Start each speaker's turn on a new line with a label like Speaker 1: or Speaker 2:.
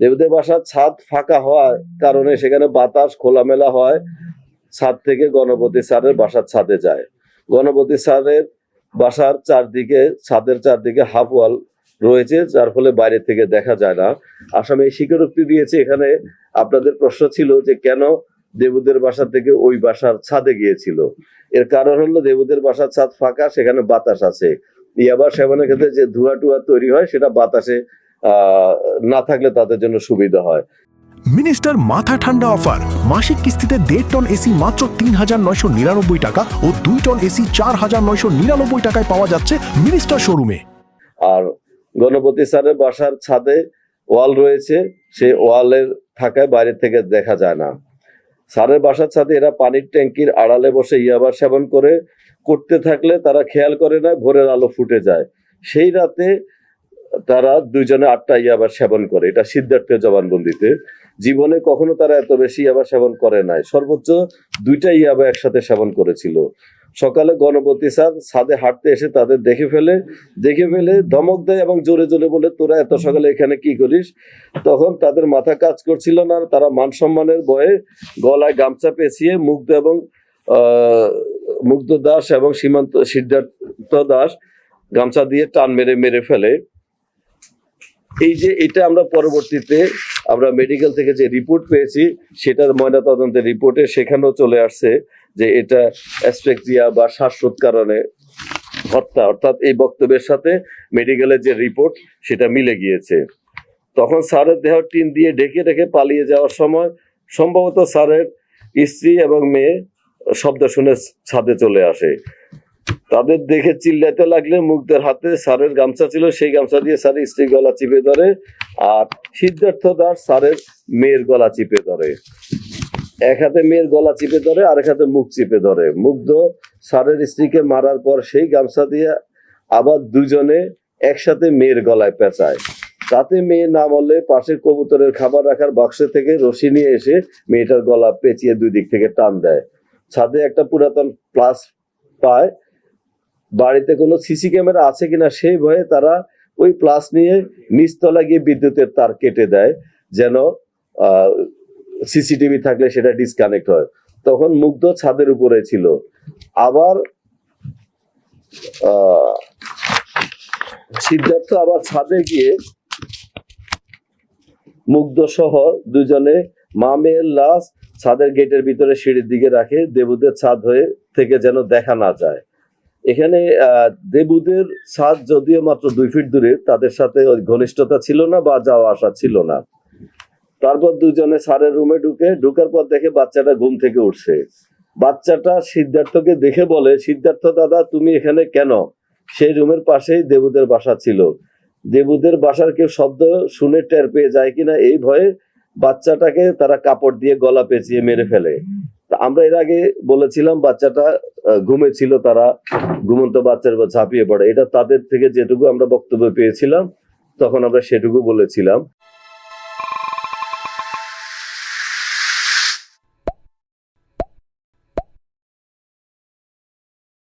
Speaker 1: দেবুদের বাসার ছাদ ফাঁকা হওয়ার কারণে সেখানে বাতাস খোলামেলা হয়, ছাদ থেকে গণপতি স্যারের বাসার ছাদে যায়। গণপতি স্যারের বাসার চারদিকে, ছাদের চারদিকে হাফ ওয়াল রয়েছে, যার ফলে বাইরে থেকে দেখা যায় না। আসামে এই স্বীকারোক্তি দিয়েছে। এখানে আপনাদের প্রশ্ন ছিল যে কেন দেবুদের বাসা থেকে ওই বাসার ছাদে গিয়েছিল। এর কারণ হলো দেবুদের বাসার ছাদ ফাঁকা, সেখানে বাতাস আছে। ইয়াবা সেবনের ক্ষেত্রে যে ধোঁয়া টুয়া তৈরি হয় সেটা বাতাসে না থাকলে তাদের জন্য সুবিধা হয়।
Speaker 2: মিনিস্টার মাথা ঠান্ডা অফার, মাসিক কিস্তিতে 1.5 টন এসি মাত্র 3,999 টাকা ও 2 টন এসি 4,999 টাকায় পাওয়া যাচ্ছে মিনিস্টার শোরুমে।
Speaker 1: আর গণপতি স্যারের বাসার ছাদে ওয়াল রয়েছে, সেই ওয়ালের থাকায় বাইরে থেকে দেখা যায় না। স্যারের বাসার ছাদে এরা পানির ট্যাঙ্কির আড়ালে বসে ইয়াবা সেবন করতে থাকলে তারা খেয়াল করে না, ভোরের আলো ফুটে যায়। সেই রাতে তারা দুইজনে 8টা ইয়াবা সেবন করে। এটা সিদ্ধার্থের জবানবন্দিতে। জীবনে কখনো তারা এত বেশি ইয়াবা সেবন করে নাই, সর্বোচ্চ 2টা ইয়াবা একসাথে সেবন করেছিল। সকালে গণপতি স্যার ছাদে হাঁটতে এসে তাদের দেখে ফেলে ধমক দেয় এবং জোরে জোরে বলে, তোরা এত সকালে এখানে কি করিস? তখন তাদের মাথা কাজ করছিল না। তারা মান সম্মানের ভয়ে গলায় গামছা পেঁচিয়ে মুগ্ধ দাস এবং সিদ্ধার্থ দাস গামছা দিয়ে টান মেরে ফেলে। এই যে এটা আমরা পরবর্তীতে আমরা মেডিকেল থেকে যে রিপোর্ট পেয়েছি, সেটার ময়নাতদন্তের রিপোর্টে সেখানেও চলে আসছে যে এটা অ্যাসফিক্সিয়া বা শ্বাসরোধ কারণে হত্যা, অর্থাৎ এই বক্তব্যের সাথে মেডিকেলের যে রিপোর্ট সেটা মিলে গিয়েছে। তখন স্যারের দেহ টিন দিয়ে ঢেকে রেখে পালিয়ে যাওয়ার সময় সম্ভবত স্যারের স্ত্রী এবং মেয়ে শব্দ শুনে ছাদে চলে আসে। তাদের দেখে চিল্লাতে লাগলে মুগ্ধের হাতে স্যারের গামছা ছিল, সেই গামছা দিয়ে স্যারের স্ত্রীর গলা চিপে ধরে, আর সিদ্ধার্থ দাস স্যারের মেয়ের গলা চিপে ধরে। এক হাতে মেয়ের গলা চিপে ধরে, আরেক হাতে মুখ চিপে ধরে। মুগ্ধ স্যারের স্ত্রীকে মারার পর সেই গামছা দিয়ে আবার দুজনে একসাথে মেয়ের গলায় পেঁচায়। তাতে মেয়ে না মরলে পাশের কবুতরের খাবার রাখার বাক্স থেকে রশি নিয়ে এসে মেয়েটার গলা পেঁচিয়ে দুই দিক থেকে টান দেয়। ছাদে একটা পুরাতন প্লাস পায়। বাড়িতে কোনো সিসি ক্যামেরা আছে কিনা সেই ভয়ে তারা ওই প্লাস নিয়ে নিচতলা গিয়ে বিদ্যুতের তার কেটে দেয়, যেন সিসিটিভি থাকলে সেটা ডিসকানেক্ট হয়। তখন মুগ্ধ ছাদের উপরে ছিল। আবার সিদ্ধার্থ আবার ছাদে গিয়ে মুগ্ধ সহ দুজনে মা মেয়ের লাশ ছাদের গেটের ভিতরে সিঁড়ির দিকে রাখে, দেবুদের ছাদ হয়ে থেকে যেন দেখা না যায়। এখানে দেবুদের ছাদ যদিও মাত্র 2 ফিট দূরে, তাদের সাথে ঘনিষ্ঠতা ছিল না বা যাওয়া আসা ছিল না। তারপর দুজনে স্যারের রুমে ঢুকার পর দেখে বাচ্চাটা ঘুম থেকে উঠছে। বাচ্চাটা সিদ্ধার্থকে দেখে বলে, সিদ্ধার্থ দাদা তুমি এখানে কেন? সেই রুমের পাশেই দেবুদের বাসা ছিল। দেবুদের বাসার কেউ শব্দ শুনে টের পেয়ে যায় কিনা এই ভয়ে বাচ্চাটাকে তারা কাপড় দিয়ে গলা পেঁচিয়ে মেরে ফেলে। আমরা এর আগে বলেছিলাম বাচ্চাটা ঘুমেছিল, তারা ঘুমন্ত বাচ্চার উপর ঝাঁপিয়ে পড়ে। এটা তাদের থেকে যেটুকু আমরা বক্তব্য পেয়েছিলাম তখন আমরা সেটুকু বলেছিলাম।